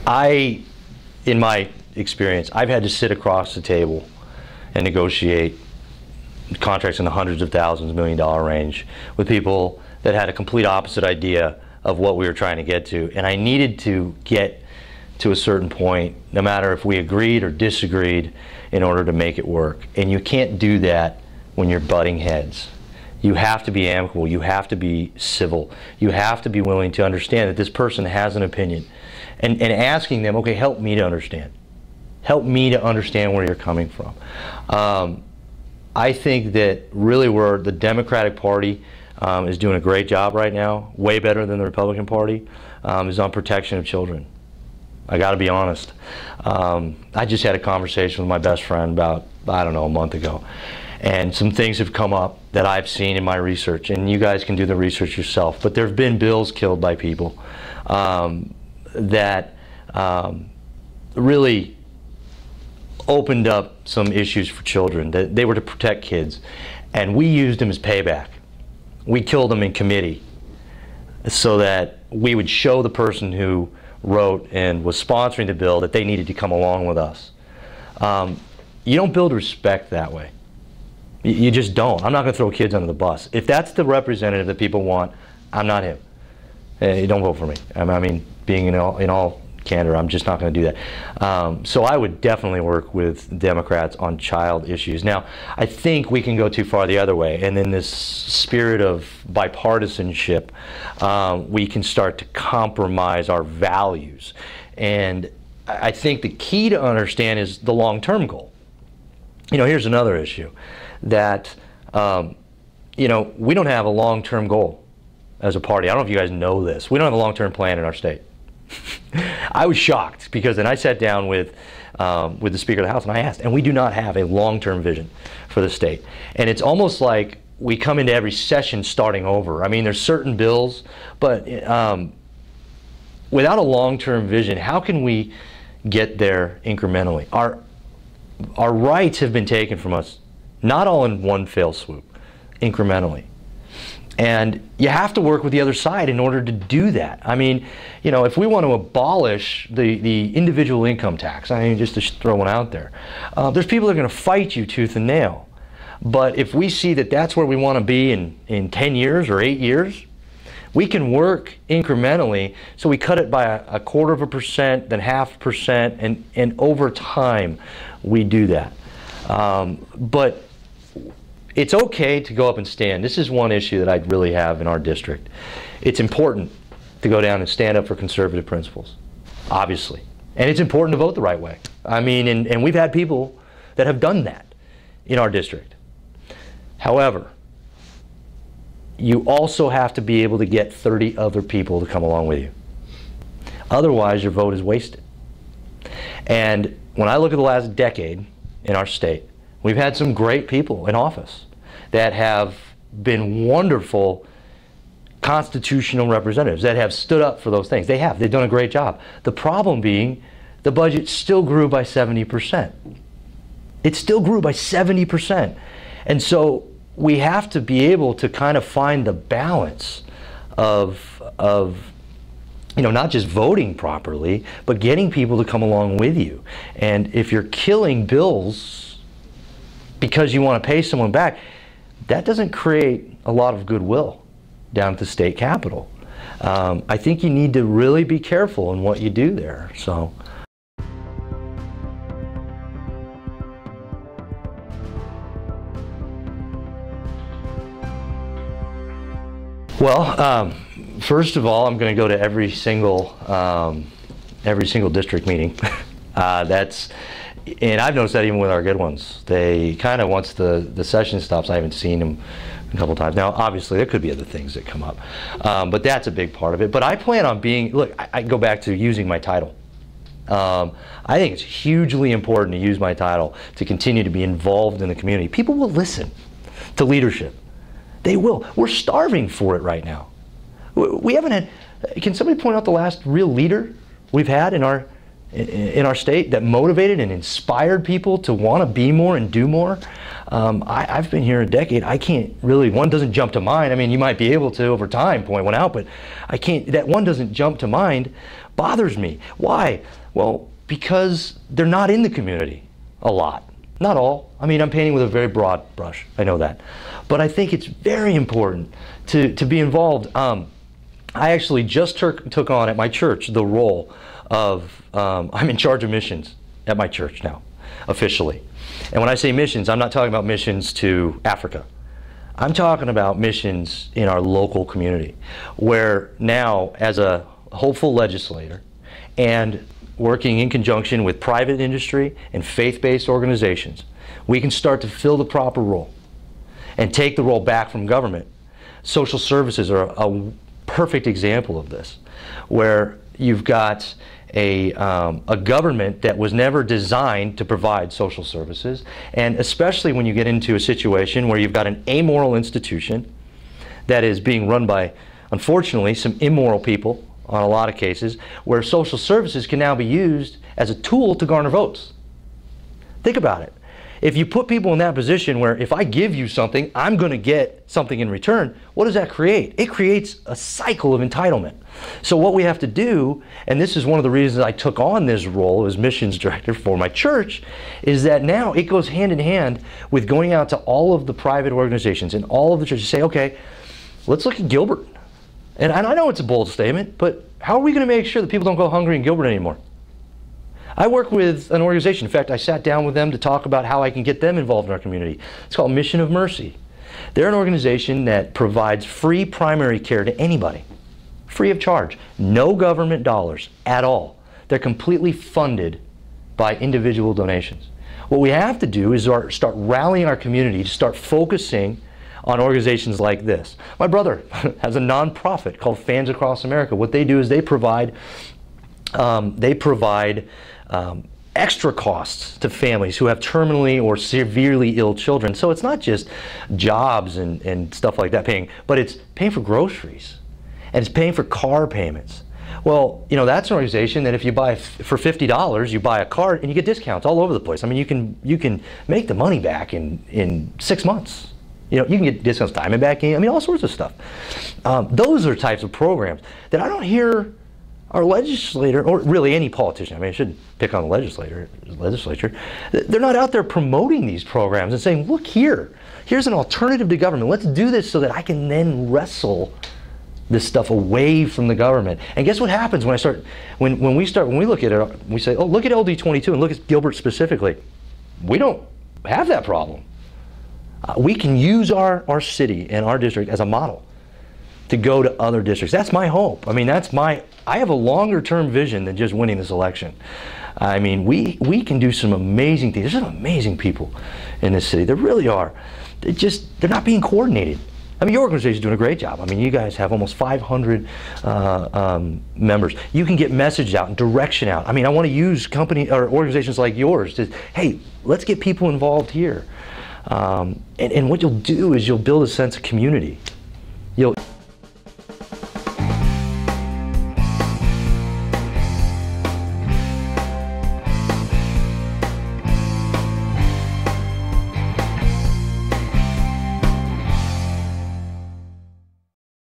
In my experience, I've had to sit across the table and negotiate contracts in the hundreds of thousands, $1 million range with people that had a complete opposite idea of what we were trying to get to. And I needed to get to a certain point, no matter if we agreed or disagreed, in order to make it work. And you can't do that when you're butting heads. You have to be amicable, you have to be civil, you have to be willing to understand that this person has an opinion. And asking them, okay, help me to understand. Help me to understand where you're coming from. I think that really where the Democratic Party is doing a great job right now, way better than the Republican Party, is on protection of children. I got to be honest. I just had a conversation with my best friend about, I don't know, a month ago. And some things have come up that I've seen in my research, and you guys can do the research yourself. But there have been bills killed by people that really opened up some issues for children. That they were to protect kids, and we used them as payback. We killed them in committee so that we would show the person who wrote and was sponsoring the bill that they needed to come along with us. You don't build respect that way. You just don't. I'm not going to throw kids under the bus. If that's the representative that people want, I'm not him. Don't vote for me. I mean, being in all candor, I'm just not going to do that. So I would definitely work with Democrats on child issues. Now, I think we can go too far the other way, and in this spirit of bipartisanship, we can start to compromise our values. And I think the key to understand is the long-term goal. You know, here's another issue, that you know, we don't have a long-term goal as a party. I don't know if you guys know this. We don't have a long-term plan in our state. I was shocked because then I sat down with the Speaker of the House and I asked, and we do not have a long-term vision for the state. And it's almost like we come into every session starting over. I mean, there's certain bills, but without a long-term vision, how can we get there incrementally? Our rights have been taken from us, not all in one fell swoop, incrementally. And you have to work with the other side in order to do that. I mean, you know, if we want to abolish the individual income tax, I mean, just to throw one out there, there's people that are going to fight you tooth and nail. But if we see that that's where we want to be in 10 years or 8 years, we can work incrementally. So we cut it by a 1/4%, then 0.5%, and over time we do that. But it's okay to go up and stand. This is one issue that I really have in our district. It's important to go down and stand up for conservative principles, obviously. And it's important to vote the right way. I mean, and we've had people that have done that in our district. However, you also have to be able to get 30 other people to come along with you. Otherwise, your vote is wasted. And when I look at the last decade in our state, we've had some great people in office that have been wonderful constitutional representatives that have stood up for those things. They have. They've done a great job. The problem being, the budget still grew by 70%. It still grew by 70%. And so we have to be able to kind of find the balance of you know, not just voting properly, but getting people to come along with you. And if you're killing bills because you want to pay someone back, that doesn't create a lot of goodwill down at the state capitol. I think you need to really be careful in what you do there. So. Well, first of all, I'm going to go to every single district meeting. And I've noticed that even with our good ones. They kind of, once the session stops, I haven't seen them a couple times. Now, obviously, there could be other things that come up. But that's a big part of it. But I plan on being, look, I go back to using my title. I think it's hugely important to use my title to continue to be involved in the community. People will listen to leadership. They will. We're starving for it right now. We haven't had, can somebody point out the last real leader we've had in our state that motivated and inspired people to want to be more and do more? I've been here a decade. I can't really, one doesn't jump to mind. I mean, you might be able to over time point one out, but I can't, that one doesn't jump to mind bothers me. Why? Well, because they're not in the community a lot. Not all. I mean, I'm painting with a very broad brush. I know that. But I think it's very important to be involved. I actually just took on at my church the role of, I'm in charge of missions at my church now, officially. And when I say missions, I'm not talking about missions to Africa. I'm talking about missions in our local community, where now, as a hopeful legislator and working in conjunction with private industry and faith-based organizations, we can start to fill the proper role and take the role back from government. Social services are a perfect example of this, where you've got a government that was never designed to provide social services, and especially when you get into a situation where you've got an amoral institution that is being run by, unfortunately, some immoral people on a lot of cases, where social services can now be used as a tool to garner votes. Think about it. If you put people in that position where if I give you something, I'm going to get something in return, what does that create? It creates a cycle of entitlement. So what we have to do, and this is one of the reasons I took on this role as missions director for my church, is that now it goes hand in hand with going out to all of the private organizations and all of the churches, say, okay, let's look at Gilbert. And I know it's a bold statement, but how are we going to make sure that people don't go hungry in Gilbert anymore? I work with an organization. In fact, I sat down with them to talk about how I can get them involved in our community. It's called Mission of Mercy. They're an organization that provides free primary care to anybody, free of charge. No government dollars at all. They're completely funded by individual donations. What we have to do is start rallying our community to start focusing on organizations like this. My brother has a nonprofit called Fans Across America. What they do is they provide extra costs to families who have terminally or severely ill children. So it's not just jobs and stuff like that paying, but it's paying for groceries and it's paying for car payments. Well, you know, that's an organization that if you buy for $50, you buy a car and you get discounts all over the place. I mean, you can make the money back in 6 months. You know, you can get discounts, Diamondback, I mean, all sorts of stuff. Those are types of programs that I don't hear our legislator, or really any politician, I mean, I shouldn't pick on the legislature, they're not out there promoting these programs and saying, look here, here's an alternative to government. Let's do this so that I can then wrestle this stuff away from the government. And guess what happens when when we look at it, we say, oh, look at LD 22 and look at Gilbert specifically. We don't have that problem. We can use our city and our district as a model to go to other districts. That's my hope. I mean, I have a longer term vision than just winning this election. I mean, we can do some amazing things. There's some amazing people in this city. There really are. They're not being coordinated. I mean, your organization is doing a great job. I mean, you guys have almost 500 members. You can get message out and direction out. I mean, I want to use company or organizations like yours to, hey, let's get people involved here. And what you'll do is you'll build a sense of community. You'll